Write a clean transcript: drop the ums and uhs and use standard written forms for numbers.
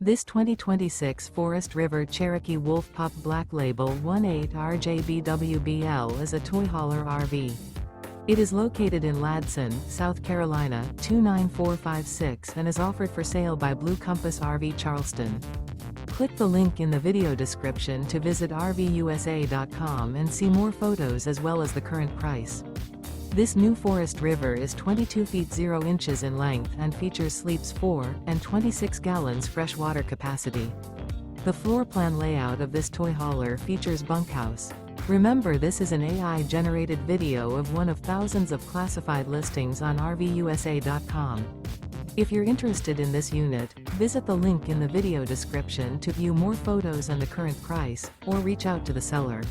This 2026 Forest River Cherokee Wolf Pup Black Label 18RJBWBL is a toy hauler RV. It is located in Ladson, South Carolina 29456 and is offered for sale by Blue Compass RV Charleston. Click the link in the video description to visit RVUSA.com and see more photos as well as the current price. This new Forest River is 22 feet 0 inches in length and features sleeps 4 and 26 gallons fresh water capacity. The floor plan layout of this toy hauler features bunkhouse. Remember, this is an AI-generated video of one of thousands of classified listings on RVUSA.com. If you're interested in this unit, visit the link in the video description to view more photos and the current price, or reach out to the seller.